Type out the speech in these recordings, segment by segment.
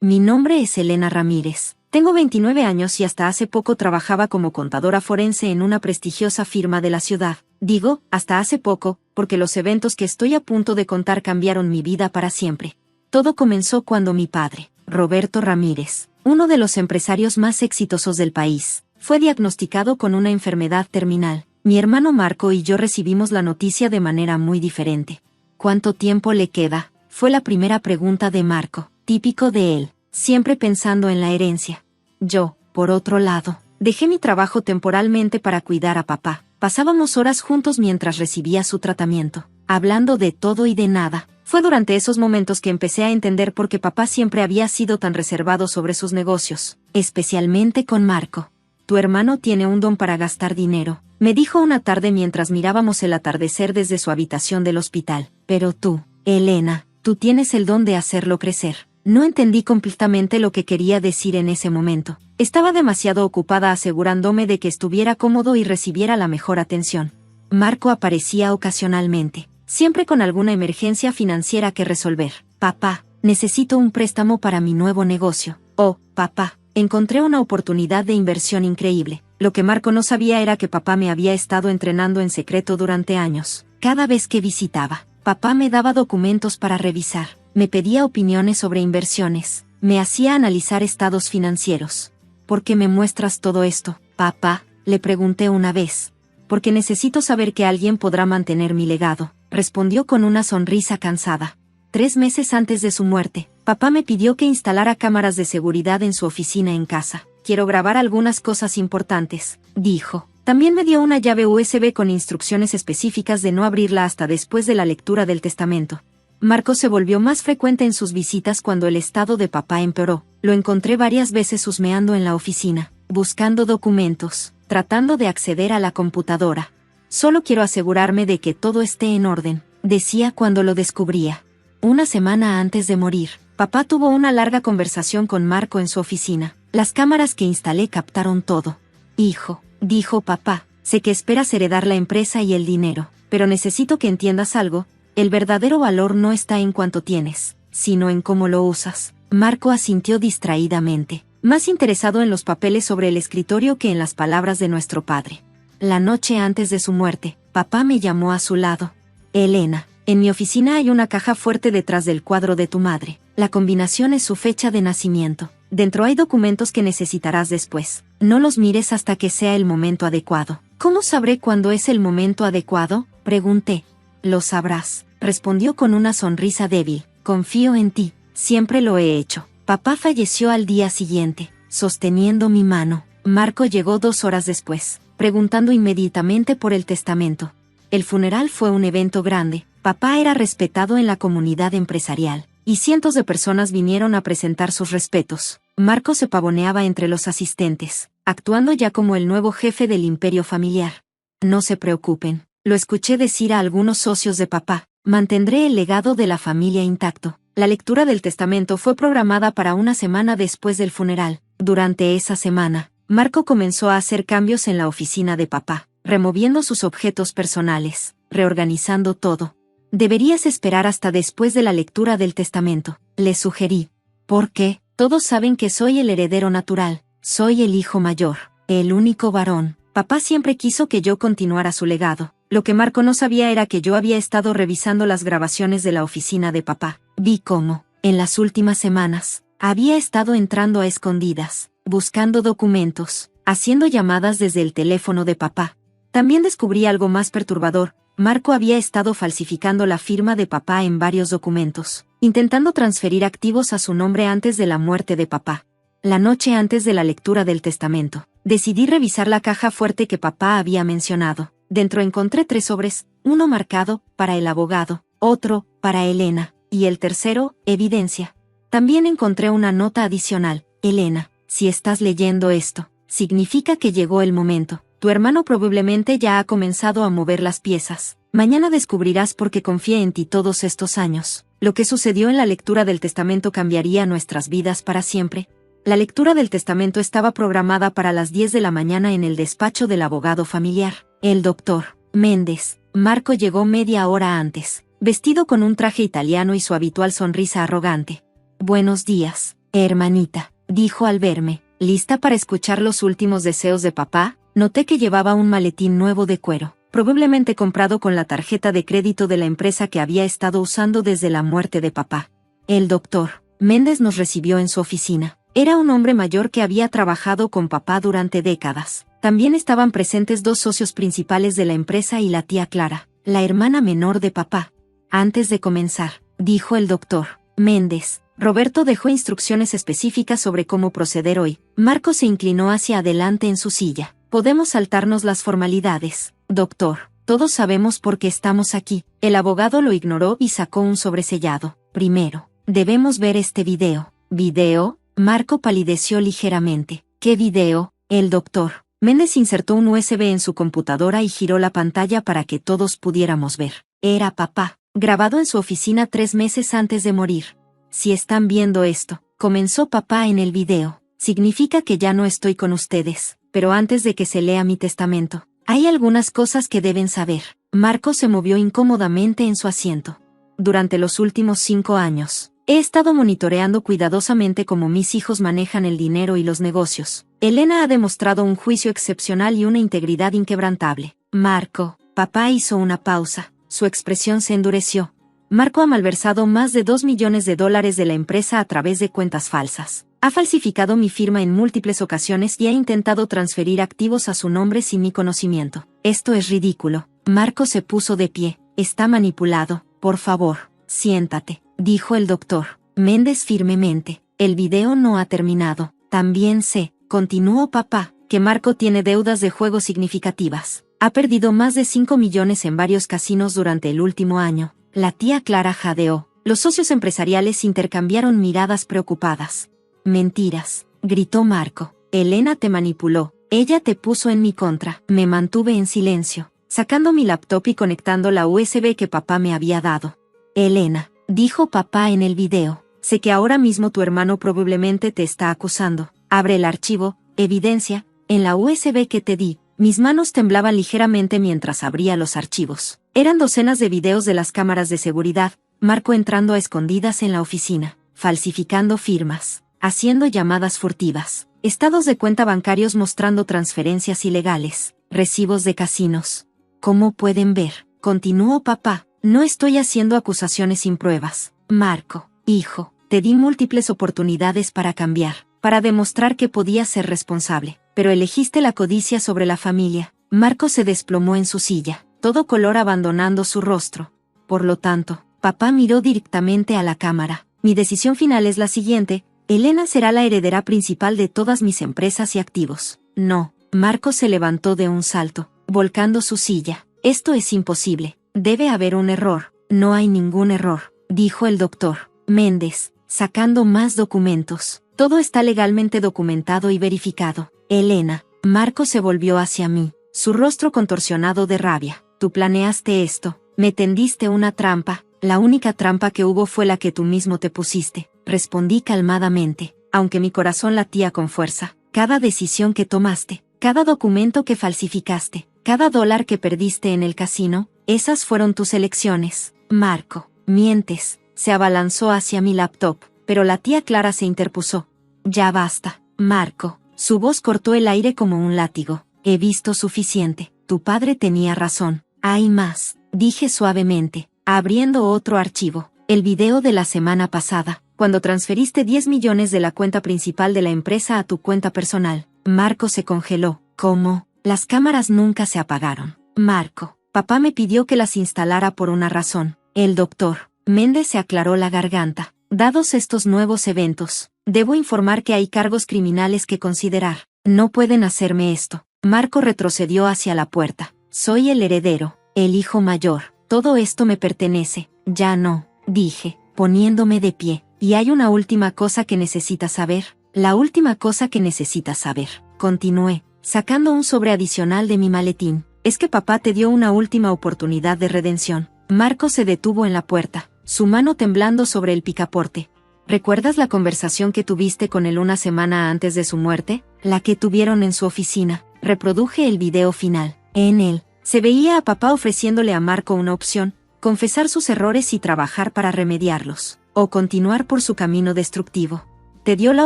Mi nombre es Elena Ramírez. Tengo 29 años y hasta hace poco trabajaba como contadora forense en una prestigiosa firma de la ciudad. Digo, hasta hace poco, porque los eventos que estoy a punto de contar cambiaron mi vida para siempre. Todo comenzó cuando mi padre, Roberto Ramírez, uno de los empresarios más exitosos del país, fue diagnosticado con una enfermedad terminal. Mi hermano Marco y yo recibimos la noticia de manera muy diferente. ¿Cuánto tiempo le queda?, fue la primera pregunta de Marco, típico de él, siempre pensando en la herencia. Yo, por otro lado, dejé mi trabajo temporalmente para cuidar a papá. Pasábamos horas juntos mientras recibía su tratamiento, hablando de todo y de nada. Fue durante esos momentos que empecé a entender por qué papá siempre había sido tan reservado sobre sus negocios, especialmente con Marco. Tu hermano tiene un don para gastar dinero, me dijo una tarde mientras mirábamos el atardecer desde su habitación del hospital. Pero tú, Elena, tú tienes el don de hacerlo crecer. No entendí completamente lo que quería decir en ese momento. Estaba demasiado ocupada asegurándome de que estuviera cómodo y recibiera la mejor atención. Marco aparecía ocasionalmente, siempre con alguna emergencia financiera que resolver. Papá, necesito un préstamo para mi nuevo negocio. Oh, papá, encontré una oportunidad de inversión increíble. Lo que Marco no sabía era que papá me había estado entrenando en secreto durante años. Cada vez que visitaba, papá me daba documentos para revisar. Me pedía opiniones sobre inversiones, me hacía analizar estados financieros. ¿Por qué me muestras todo esto, papá?, le pregunté una vez. Porque necesito saber que alguien podrá mantener mi legado, respondió con una sonrisa cansada. 3 meses antes de su muerte, papá me pidió que instalara cámaras de seguridad en su oficina en casa. Quiero grabar algunas cosas importantes, dijo. También me dio una llave USB con instrucciones específicas de no abrirla hasta después de la lectura del testamento. Marco se volvió más frecuente en sus visitas cuando el estado de papá empeoró. Lo encontré varias veces husmeando en la oficina, buscando documentos, tratando de acceder a la computadora. Solo quiero asegurarme de que todo esté en orden, decía cuando lo descubría. Una semana antes de morir, papá tuvo una larga conversación con Marco en su oficina. Las cámaras que instalé captaron todo. Hijo, dijo papá, sé que esperas heredar la empresa y el dinero, pero necesito que entiendas algo. El verdadero valor no está en cuánto tienes, sino en cómo lo usas. Marco asintió distraídamente, más interesado en los papeles sobre el escritorio que en las palabras de nuestro padre. La noche antes de su muerte, papá me llamó a su lado. Elena, en mi oficina hay una caja fuerte detrás del cuadro de tu madre. La combinación es su fecha de nacimiento. Dentro hay documentos que necesitarás después. No los mires hasta que sea el momento adecuado. ¿Cómo sabré cuándo es el momento adecuado?, pregunté. Lo sabrás, respondió con una sonrisa débil. Confío en ti, siempre lo he hecho. Papá falleció al día siguiente, sosteniendo mi mano. Marco llegó 2 horas después, preguntando inmediatamente por el testamento. El funeral fue un evento grande. Papá era respetado en la comunidad empresarial, y cientos de personas vinieron a presentar sus respetos. Marco se pavoneaba entre los asistentes, actuando ya como el nuevo jefe del imperio familiar. No se preocupen, lo escuché decir a algunos socios de papá, mantendré el legado de la familia intacto. La lectura del testamento fue programada para una semana después del funeral. Durante esa semana, Marco comenzó a hacer cambios en la oficina de papá, removiendo sus objetos personales, reorganizando todo. Deberías esperar hasta después de la lectura del testamento, le sugerí. ¿Por qué? Todos saben que soy el heredero natural, soy el hijo mayor, el único varón. Papá siempre quiso que yo continuara su legado. Lo que Marco no sabía era que yo había estado revisando las grabaciones de la oficina de papá. Vi cómo, en las últimas semanas, había estado entrando a escondidas, buscando documentos, haciendo llamadas desde el teléfono de papá. También descubrí algo más perturbador. Marco había estado falsificando la firma de papá en varios documentos, intentando transferir activos a su nombre antes de la muerte de papá. La noche antes de la lectura del testamento, decidí revisar la caja fuerte que papá había mencionado. Dentro encontré 3 sobres, uno marcado, para el abogado, otro, para Elena, y el tercero, evidencia. También encontré una nota adicional. Elena, si estás leyendo esto, significa que llegó el momento. Tu hermano probablemente ya ha comenzado a mover las piezas. Mañana descubrirás por qué confié en ti todos estos años. Lo que sucedió en la lectura del testamento cambiaría nuestras vidas para siempre. La lectura del testamento estaba programada para las 10 de la mañana en el despacho del abogado familiar, el doctor Méndez. Marco llegó media hora antes, vestido con un traje italiano y su habitual sonrisa arrogante. Buenos días, Hermanita, dijo al verme, ¿lista para escuchar los últimos deseos de papá? Noté que llevaba un maletín nuevo de cuero, probablemente comprado con la tarjeta de crédito de la empresa que había estado usando desde la muerte de papá. El doctor Méndez nos recibió en su oficina. Era un hombre mayor que había trabajado con papá durante décadas. También estaban presentes dos socios principales de la empresa y la tía Clara, la hermana menor de papá. Antes de comenzar, dijo el doctor Méndez, Roberto dejó instrucciones específicas sobre cómo proceder hoy. Marco se inclinó hacia adelante en su silla. Podemos saltarnos las formalidades, doctor. Todos sabemos por qué estamos aquí. El abogado lo ignoró y sacó un sobresellado. Primero, debemos ver este video. ¿Video? Marco palideció ligeramente. ¿Qué video? El doctor Méndez insertó un USB en su computadora y giró la pantalla para que todos pudiéramos ver. Era papá, grabado en su oficina 3 meses antes de morir. Si están viendo esto, comenzó papá en el video, significa que ya no estoy con ustedes, pero antes de que se lea mi testamento, hay algunas cosas que deben saber. Marco se movió incómodamente en su asiento. Durante los últimos 5 años, he estado monitoreando cuidadosamente cómo mis hijos manejan el dinero y los negocios. Elena ha demostrado un juicio excepcional y una integridad inquebrantable. Marco, papá hizo una pausa. Su expresión se endureció. Marco ha malversado más de $2 millones de la empresa a través de cuentas falsas. Ha falsificado mi firma en múltiples ocasiones y ha intentado transferir activos a su nombre sin mi conocimiento. Esto es ridículo. Marco se puso de pie. Está manipulado. Por favor, siéntate, dijo el doctor Méndez firmemente. El video no ha terminado. También sé, continuó papá, que Marco tiene deudas de juego significativas. Ha perdido más de 5 millones en varios casinos durante el último año. La tía Clara jadeó. Los socios empresariales intercambiaron miradas preocupadas. Mentiras, gritó Marco. Elena te manipuló. Ella te puso en mi contra. Me mantuve en silencio, sacando mi laptop y conectando la USB que papá me había dado. Elena, dijo papá en el video, sé que ahora mismo tu hermano probablemente te está acusando. Abre el archivo, evidencia, en la USB que te di. Mis manos temblaban ligeramente mientras abría los archivos. Eran docenas de videos de las cámaras de seguridad, Marco entrando a escondidas en la oficina, falsificando firmas, haciendo llamadas furtivas, estados de cuenta bancarios mostrando transferencias ilegales, recibos de casinos. Como pueden ver, continuó papá, no estoy haciendo acusaciones sin pruebas. Marco, hijo, te di múltiples oportunidades para cambiar, para demostrar que podías ser responsable, pero elegiste la codicia sobre la familia. Marco se desplomó en su silla, todo color abandonando su rostro. Por lo tanto, papá miró directamente a la cámara. Mi decisión final es la siguiente: Elena será la heredera principal de todas mis empresas y activos. No. Marco se levantó de un salto, volcando su silla. Esto es imposible. Debe haber un error. No hay ningún error, dijo el doctor Méndez, sacando más documentos. Todo está legalmente documentado y verificado. Elena. Marco se volvió hacia mí, su rostro contorsionado de rabia. Tú planeaste esto. Me tendiste una trampa. La única trampa que hubo fue la que tú mismo te pusiste. Respondí calmadamente, aunque mi corazón latía con fuerza. Cada decisión que tomaste, cada documento que falsificaste, cada dólar que perdiste en el casino, esas fueron tus elecciones. Marco, mientes. Se abalanzó hacia mi laptop, pero la tía Clara se interpuso. Ya basta, Marco. Su voz cortó el aire como un látigo. He visto suficiente. Tu padre tenía razón. Hay más, dije suavemente, abriendo otro archivo. El video de la semana pasada, cuando transferiste 10 millones de la cuenta principal de la empresa a tu cuenta personal. Marco se congeló. ¿Cómo? Las cámaras nunca se apagaron. Marco, papá me pidió que las instalara por una razón. El doctor Méndez se aclaró la garganta. Dados estos nuevos eventos, debo informar que hay cargos criminales que considerar. No pueden hacerme esto. Marco retrocedió hacia la puerta. Soy el heredero, el hijo mayor. Todo esto me pertenece. Ya no, dije, poniéndome de pie. Y hay una última cosa que necesitas saber. La última cosa que necesitas saber, continué, sacando un sobre adicional de mi maletín, es que papá te dio una última oportunidad de redención. Marco se detuvo en la puerta, su mano temblando sobre el picaporte. ¿Recuerdas la conversación que tuviste con él una semana antes de su muerte? La que tuvieron en su oficina. Reproduje el video final. En él, se veía a papá ofreciéndole a Marco una opción: confesar sus errores y trabajar para remediarlos, o continuar por su camino destructivo. te dio la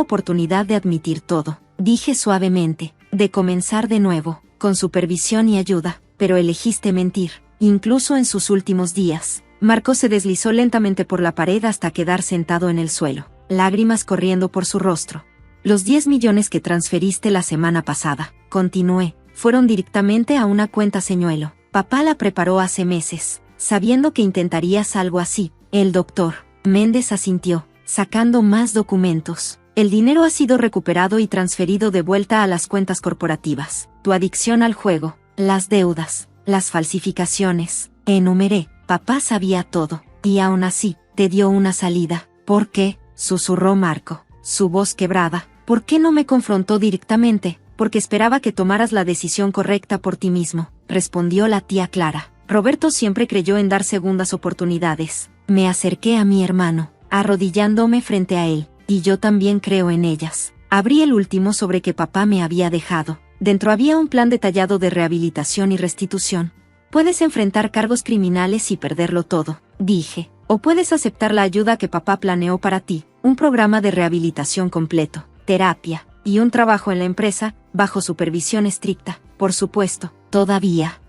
oportunidad de admitir todo, dije suavemente, de comenzar de nuevo, con supervisión y ayuda, pero elegiste mentir, incluso en sus últimos días. Marco se deslizó lentamente por la pared hasta quedar sentado en el suelo, lágrimas corriendo por su rostro. Los 10 millones que transferiste la semana pasada, continué, fueron directamente a una cuenta señuelo. Papá la preparó hace meses, sabiendo que intentarías algo así. El doctor Méndez asintió, sacando más documentos. El dinero ha sido recuperado y transferido de vuelta a las cuentas corporativas. Tu adicción al juego, las deudas, las falsificaciones, enumeré. Papá sabía todo, y aún así, te dio una salida. ¿Por qué?, susurró Marco, su voz quebrada. ¿Por qué no me confrontó directamente? Porque esperaba que tomaras la decisión correcta por ti mismo, respondió la tía Clara. Roberto siempre creyó en dar segundas oportunidades. Me acerqué a mi hermano, arrodillándome frente a él, y yo también creo en ellas. Abrí el último sobre que papá me había dejado. Dentro había un plan detallado de rehabilitación y restitución. Puedes enfrentar cargos criminales y perderlo todo, dije, o puedes aceptar la ayuda que papá planeó para ti, un programa de rehabilitación completo, terapia, y un trabajo en la empresa, bajo supervisión estricta, por supuesto. ¿Todavía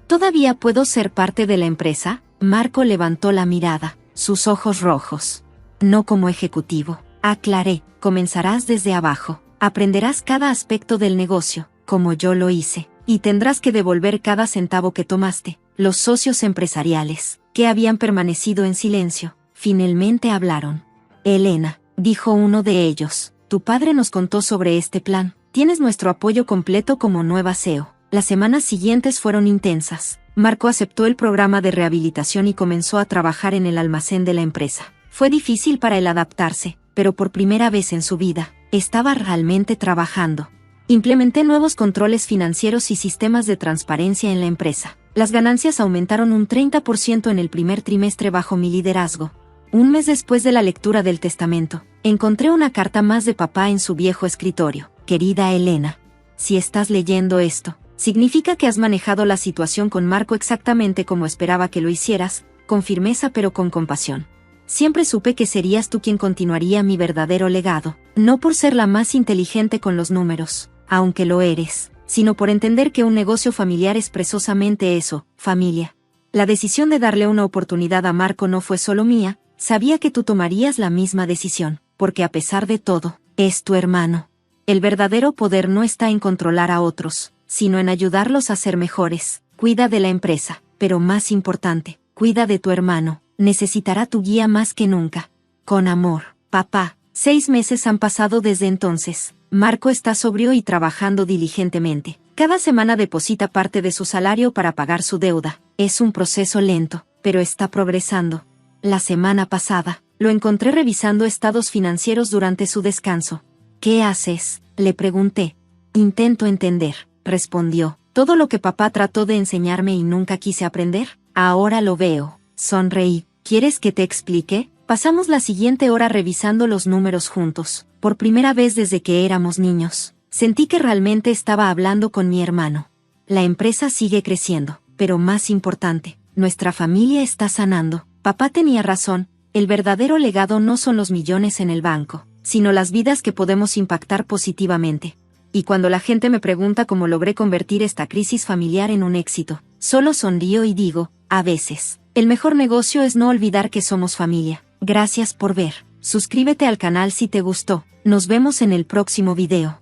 puedo ser parte de la empresa? Marco levantó la mirada, sus ojos rojos. No como ejecutivo, aclaré, comenzarás desde abajo, aprenderás cada aspecto del negocio, como yo lo hice, y tendrás que devolver cada centavo que tomaste. Los socios empresariales, que habían permanecido en silencio, finalmente hablaron. Elena, dijo uno de ellos, tu padre nos contó sobre este plan. Tienes nuestro apoyo completo como nueva CEO. Las semanas siguientes fueron intensas. Marco aceptó el programa de rehabilitación y comenzó a trabajar en el almacén de la empresa. Fue difícil para él adaptarse, pero por primera vez en su vida, estaba realmente trabajando. Implementé nuevos controles financieros y sistemas de transparencia en la empresa. Las ganancias aumentaron un 30% en el primer trimestre bajo mi liderazgo. Un mes después de la lectura del testamento, encontré una carta más de papá en su viejo escritorio. Querida Elena, si estás leyendo esto, significa que has manejado la situación con Marco exactamente como esperaba que lo hicieras, con firmeza pero con compasión. Siempre supe que serías tú quien continuaría mi verdadero legado, no por ser la más inteligente con los números, aunque lo eres, sino por entender que un negocio familiar es precisamente eso, familia. La decisión de darle una oportunidad a Marco no fue solo mía, sabía que tú tomarías la misma decisión, porque a pesar de todo, es tu hermano. El verdadero poder no está en controlar a otros, sino en ayudarlos a ser mejores. Cuida de la empresa, pero más importante, cuida de tu hermano, necesitará tu guía más que nunca. Con amor, papá. 6 meses han pasado desde entonces. Marco está sobrio y trabajando diligentemente. Cada semana deposita parte de su salario para pagar su deuda. Es un proceso lento, pero está progresando. La semana pasada, lo encontré revisando estados financieros durante su descanso. ¿Qué haces?, le pregunté. Intento entender, respondió. Todo lo que papá trató de enseñarme y nunca quise aprender, ahora lo veo. Sonreí. ¿Quieres que te explique? Pasamos la siguiente hora revisando los números juntos. Por primera vez desde que éramos niños, sentí que realmente estaba hablando con mi hermano. La empresa sigue creciendo, pero más importante, nuestra familia está sanando. Papá tenía razón, el verdadero legado no son los millones en el banco, sino las vidas que podemos impactar positivamente. Y cuando la gente me pregunta cómo logré convertir esta crisis familiar en un éxito, solo sonrío y digo, a veces, el mejor negocio es no olvidar que somos familia. Gracias por ver. Suscríbete al canal si te gustó. Nos vemos en el próximo video.